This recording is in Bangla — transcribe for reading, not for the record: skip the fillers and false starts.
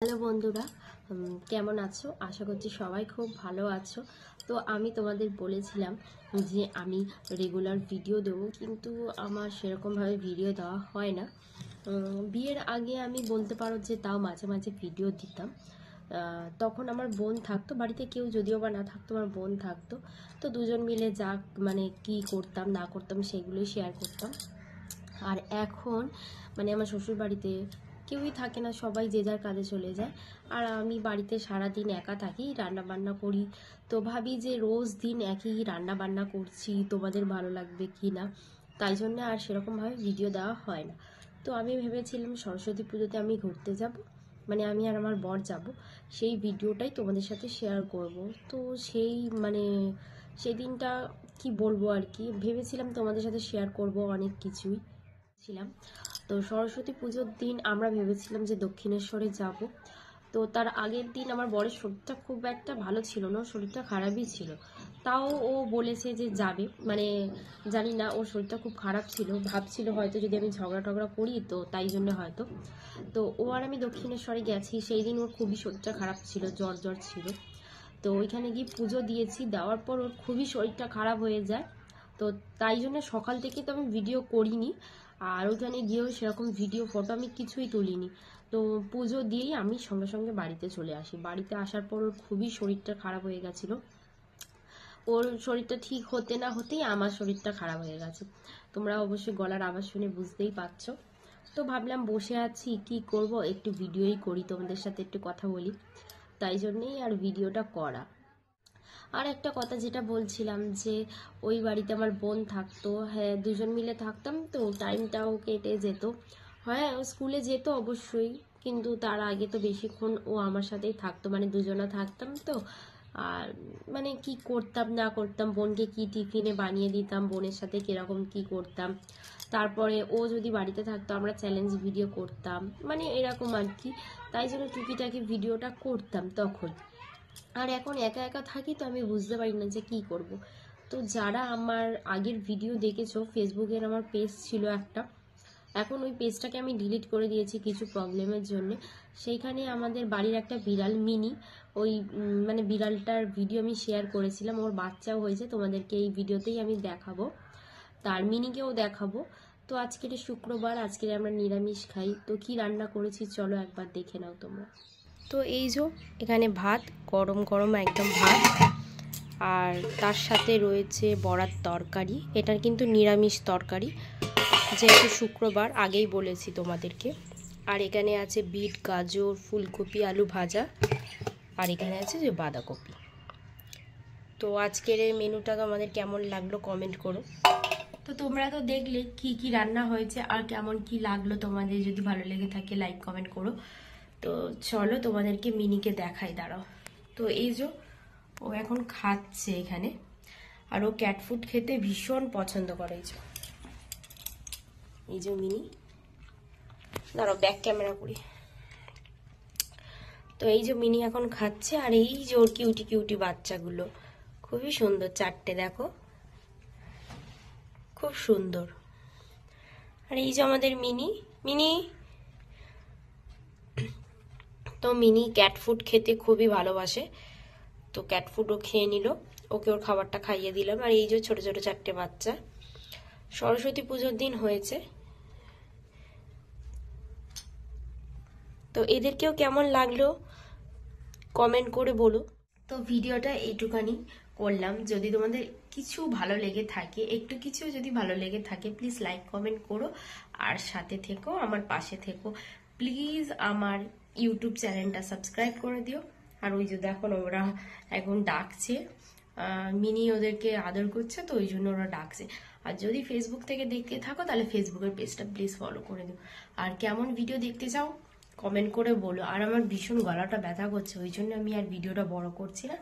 হ্যালো বন্ধুরা, কেমন আছো? আশা করছি সবাই খুব ভালো আছো। তো আমি তোমাদের বলেছিলাম যে আমি রেগুলার ভিডিও দেবো, কিন্তু আমার সেরকমভাবে ভিডিও দেওয়া হয় না। বিয়ের আগে আমি বলতে পারো যে তাও মাঝে মাঝে ভিডিও দিতাম। তখন আমার বোন থাকতো বাড়িতে, কেউ যদিও বা না থাকতো, আমার বোন থাকতো। তো দুজন মিলে যা মানে কি করতাম না করতাম সেগুলোই শেয়ার করতাম। আর এখন মানে আমার শ্বশুর বাড়িতে কেউই থাকে না, সবাই যে যার কাজে চলে যায়। আর আমি বাড়িতে সারাদিন একা থাকি, রান্না বান্না করি। তো ভাবি যে রোজ দিন একই রান্না বান্না করছি, তোমাদের ভালো লাগবে কি না, তাই জন্য আর সেরকমভাবে ভিডিও দেওয়া হয় না। তো আমি ভেবেছিলাম সরস্বতী পুজোতে আমি ঘুরতে যাব, মানে আমি আর আমার বর যাব, সেই ভিডিওটাই তোমাদের সাথে শেয়ার করব। তো সেই মানে সেদিনটা কি বলবো আর কি, ভেবেছিলাম তোমাদের সাথে শেয়ার করব অনেক কিছুই ছিলাম। তো সরস্বতী পুজোর দিন আমরা ভেবেছিলাম যে দক্ষিণেশ্বরে যাব। তো তার আগের দিন আমার বরের শরীরটা খুব একটা ভালো ছিল না, শরীরটা খারাপই ছিল। তাও ও বলেছে যে যাবে, মানে জানি না, ওর শরীরটা খুব খারাপ ছিল, ভাবছিল হয়তো যদি আমি ঝগড়া টগড়া করি তো তাই জন্য হয়তো। তো ও আর আমি দক্ষিণেশ্বরে গেছি, সেই দিন ওর খুবই শরীরটা খারাপ ছিল, জ্বর জ্বর ছিল। তো ওইখানে গিয়ে পুজো দিয়েছি, দেওয়ার পর ওর খুবই শরীরটা খারাপ হয়ে যায়। তো তাই জন্য সকাল থেকে তো আমি ভিডিও করিনি, আর ওখানে গিয়েও সেরকম ভিডিও ফটো আমি কিছুই তুলিনি। তো পুজো দিয়েই আমি সঙ্গে সঙ্গে বাড়িতে চলে আসি। বাড়িতে আসার পর ওর খুবই শরীরটা খারাপ হয়ে গেছিলো। ওর শরীরটা ঠিক হতে না হতেই আমার শরীরটা খারাপ হয়ে গেছে। তোমরা অবশ্যই গলার আওয়াজ শুনে বুঝতেই পারছো। তো ভাবলাম বসে আছি কি করব, একটু ভিডিওই করি, তোমাদের সাথে একটু কথা বলি, তাই জন্যেই আর ভিডিওটা করা। আর একটা কথা যেটা বলছিলাম যে ওই বাড়িতে আমার বোন থাকতো, হ্যাঁ দুজন মিলে থাকতাম, তো টাইমটাও কেটে যেত। হ্যাঁ ও স্কুলে যেত অবশ্যই, কিন্তু তার আগে তো বেশিক্ষণ ও আমার সাথেই থাকতো, মানে দুজনা থাকতাম তো। আর মানে কি করতাম না করতাম, বোনকে কি টিফিনে বানিয়ে দিতাম, বোনের সাথে কিরকম কি করতাম, তারপরে ও যদি বাড়িতে থাকতো আমরা চ্যালেঞ্জ ভিডিও করতাম, মানে এরকম আর কি। তাই জন্য টুকিটাকি ভিডিওটা করতাম তখন। আর এখন একা একা থাকি তো আমি বুঝতে পারি না যে কি করব। তো যারা আমার আগের ভিডিও দেখেছো, ফেসবুকের আমার পেজ ছিল একটা, এখন ওই পেজটাকে আমি ডিলিট করে দিয়েছি কিছু প্রবলেমের জন্য। সেইখানে আমাদের বাড়ির একটা বিড়াল মিনি, ওই মানে বিড়ালটার ভিডিও আমি শেয়ার করেছিলাম, ওর বাচ্চাও হয়েছে, তোমাদেরকে এই ভিডিওতেই আমি দেখাবো, তার মিনিকেও দেখাবো। তো আজকের শুক্রবার, আজকের আমরা নিরামিষ খাই। তো কি রান্না করেছি চলো একবার দেখে নাও তোমরা। তো এই যে এখানে ভাত, গরম গরম একদম ভাত, আর তার সাথে রয়েছে বড়ার তরকারি। এটার কিন্তু নিরামিষ তরকারি, যেহেতু শুক্রবার, আগেই বলেছি তোমাদেরকে। আর এখানে আছে বিট, গাজর, ফুলকপি, আলু ভাজা, আর এখানে আছে যে বাঁধাকপি। তো আজকের এই মেনুটা তোমাদের কেমন লাগলো কমেন্ট করো। তো তোমরা তো দেখলে কি কি রান্না হয়েছে, আর কেমন কি লাগলো তোমাদের, যদি ভালো লেগে থাকে লাইক কমেন্ট করো। তো চলো তোমাদেরকে মিনিকে দেখাই, দাঁড়াও। তো এই যে ও এখন খাচ্ছে এখানে, আর ও ক্যাট ফুড খেতে ভীষণ পছন্দ করে। এই যে মিনি, দাঁড়াও ব্যাক ক্যামেরা করি। তো এই যে মিনি এখন খাচ্ছে, আর এই যে ওর কিউটি কিউটি বাচ্চাগুলো, খুবই সুন্দর, চারটে দেখো, খুব সুন্দর। আর এই যে আমাদের মিনি মিনি, তো মিনি ক্যাট ফুড খেতে খুবই ভালোবাসে, তো ক্যাট ফুডও খেয়ে নিল, ওকে ওর খাবারটা খাইয়ে দিলাম। আর এই যে ছোট ছোট চারটে বাচ্চা, সরস্বতী পুজোর দিন হয়েছে। তো এদেরকেও কেমন লাগলো কমেন্ট করে বলো। তো ভিডিওটা এইটুখানি করলাম, যদি তোমাদের কিছু ভালো লেগে থাকে, একটু কিছু যদি ভালো লেগে থাকে, প্লিজ লাইক কমেন্ট করো, আর সাথে থেকো, আমার পাশে থেকো প্লিজ। আমার ইউটিউব চ্যানেলটা সাবস্ক্রাইব করে দিও। আর ওই যে দেখো ওরা এখন ডাকছে, মিনি ওদেরকে আদর করছে, তো ওই জন্য ওরা ডাকছে। আর যদি ফেসবুক থেকে দেখতে থাকো তাহলে ফেসবুকের পেজটা প্লিজ ফলো করে দিও। আর কেমন ভিডিও দেখতে চাও কমেন্ট করে বলো। আর আমার ভীষণ গলাটা ব্যথা করছে, ওই জন্য আমি আর ভিডিওটা বড় করছি না,